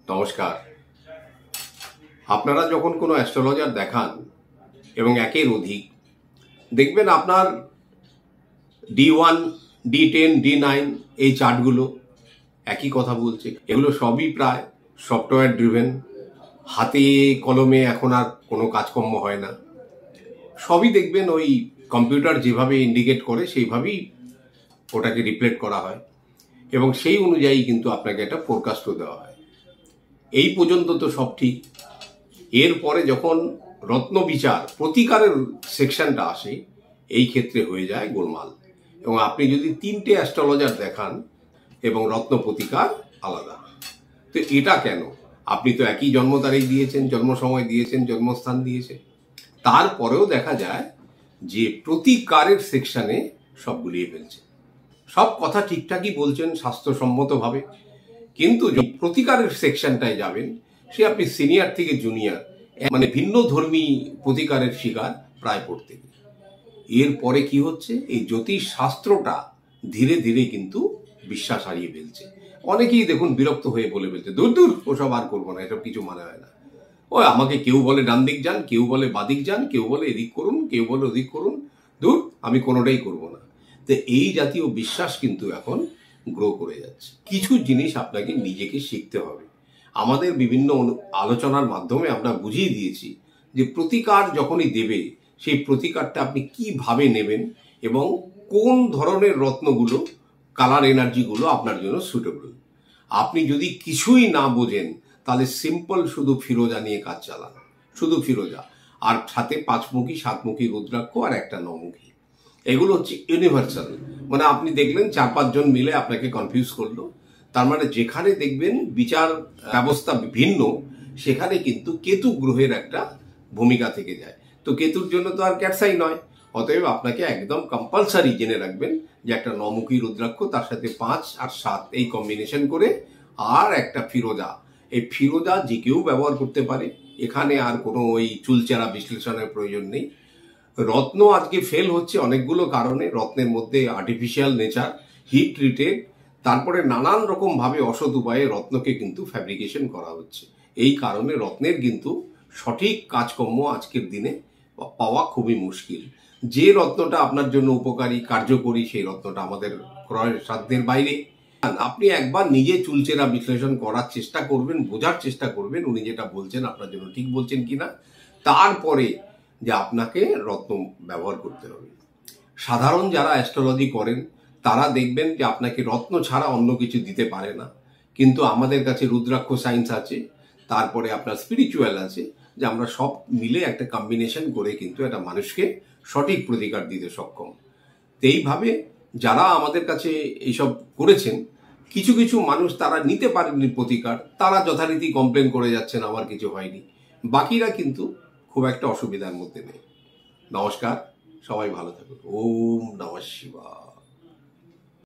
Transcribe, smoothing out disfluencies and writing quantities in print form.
নমস্কার। আপনারা যখন কোনো অ্যাস্ট্রোলজার দেখান এবং একের অধিক দেখবেন আপনার D1, D10, D9 এই চার্টগুলো একই কথা বলছে। এগুলো সবই প্রায় সফটওয়্যার ড্রিভেন, হাতে কলমে এখন আর কোনো কাজকর্ম হয় না। সবই দেখবেন ওই কম্পিউটার যেভাবে ইন্ডিকেট করে সেইভাবেই ওটাকে রিফ্লেক্ট করা হয় এবং সেই অনুযায়ী কিন্তু আপনাকে একটা ফোরকাস্টও দেওয়া হয়। এই পর্যন্ত তো সব ঠিক। এরপরে যখন রত্ন বিচার প্রতিকারের সেকশনটা আসে, এই ক্ষেত্রে হয়ে যায় গোলমাল। এবং আপনি যদি 3টে অ্যাস্ট্রোলজার দেখান এবং রত্ন প্রতিকার আলাদা, তো এটা কেন? আপনি তো একই জন্ম তারিখ দিয়েছেন, জন্ম সময় দিয়েছেন, জন্মস্থান দিয়েছেন, তারপরেও দেখা যায় যে প্রতিকারের সেকশনে সব গুলিয়ে ফেলছে। সব কথা ঠিকঠাকই বলছেন স্বাস্থ্যসম্মতভাবে, কিন্তু প্রতিকারের সেকশনটায় যাবেন, সে আপনি সিনিয়র থেকে জুনিয়র মানে ভিন্ন ধর্মী প্রতিকারের শিকার প্রায় প্রত্যেক। এরপরে কি হচ্ছে, এই জ্যোতিষ শাস্ত্রটা ধীরে ধীরে কিন্তু বিশ্বাস হারিয়ে ফেলছে। অনেকেই দেখুন বিরক্ত হয়ে বলে ফেলছে, দূর দূর ওসব আর করবো না, এসব কিছু মানে হয় না। ওই আমাকে কেউ বলে ডান দিক যান, কেউ বলে বাদিক যান, কেউ বলে এদিক করুন, কেউ বলে ওদিক করুন, দূর আমি কোনোটাই করবো না। তো এই জাতীয় বিশ্বাস কিন্তু এখন গ্রো করে যাচ্ছে। কিছু জিনিস আপনাকে নিজেকে শিখতে হবে। আমাদের বিভিন্ন আলোচনার মাধ্যমে আমরা বুঝিয়ে দিয়েছি যে প্রতিকার যখনই দেবে, সেই প্রতিকারটা আপনি কিভাবে নেবেন এবং কোন ধরনের রত্নগুলো, কালার এনার্জিগুলো আপনার জন্য সুটেবল। আপনি যদি কিছুই না বোঝেন তাহলে সিম্পল শুধু ফিরোজা নিয়ে কাজ চালান, শুধু ফিরোজা, আর সাথে 5মুখী 7মুখী রুদ্রাক্ষ আর একটা 9মুখী। এগুলো হচ্ছে ইউনিভার্সাল। মানে আপনি দেখলেন 4-5 জন মিলে আপনাকে কনফিউজ করলো, তার মানে যেখানে দেখবেন বিচার ব্যবস্থা ভিন্ন, সেখানে কিন্তু কেতু গ্রহের একটা ভূমিকা থেকে যায়। তো কেতুর জন্য তো আর ক্যাটসাই নয়, অতএব আপনাকে একদম কম্পালসারি জেনে রাখবেন যে একটা 9মুখী রুদ্রাক্ষ, তার সাথে 5 আর 7 এই কম্বিনেশন করে, আর একটা ফিরোজা। এই ফিরোজা যে কেউ ব্যবহার করতে পারে, এখানে আর কোনো ওই চুলচেরা বিশ্লেষণের প্রয়োজন নেই। রত্ন আজকে ফেল হচ্ছে অনেকগুলো কারণে। রত্নের মধ্যে আর্টিফিশিয়াল নেচার, হিট ট্রিটেড, তারপরে নানান রকম ভাবে অসৎ উপায়ে রত্নকে কিন্তু ফ্যাব্রিকেশন করা হচ্ছে। এই কারণে রত্নের কিন্তু সঠিক কাজকর্ম আজকের দিনে পাওয়া খুবই মুশকিল। যে রত্নটা আপনার জন্য উপকারী, কার্যকরী, সেই রত্নটা আমাদের ক্রয়ের সাধ্যের বাইরে। আপনি একবার নিজে চুলচেরা বিশ্লেষণ করার চেষ্টা করবেন, বোঝার চেষ্টা করবেন উনি যেটা বলছেন আপনার জন্য ঠিক বলছেন কিনা, তারপরে যে আপনাকে রত্ন ব্যবহার করতে হবে। সাধারণ যারা অ্যাস্ট্রোলজি করেন তারা দেখবেন যে আপনাকে রত্ন ছাড়া অন্য কিছু দিতে পারে না, কিন্তু আমাদের কাছে রুদ্রাক্ষ সায়েন্স আছে, তারপরে আপনার স্পিরিচুয়াল আছে, যে আমরা সব মিলে একটা কম্বিনেশন করে কিন্তু একটা মানুষকে সঠিক প্রতিকার দিতে সক্ষম। তো এইভাবে যারা আমাদের কাছে এইসব করেছেন, কিছু কিছু মানুষ তারা নিতে পারেননি প্রতিকার, তারা যথারীতি কমপ্লেন করে যাচ্ছেন আমার কিছু হয়নি, বাকিরা কিন্তু খুব একটা অসুবিধার মধ্যে নেই। নমস্কার, সবাই ভালো থাকুন। ওম নমঃ শিবায়।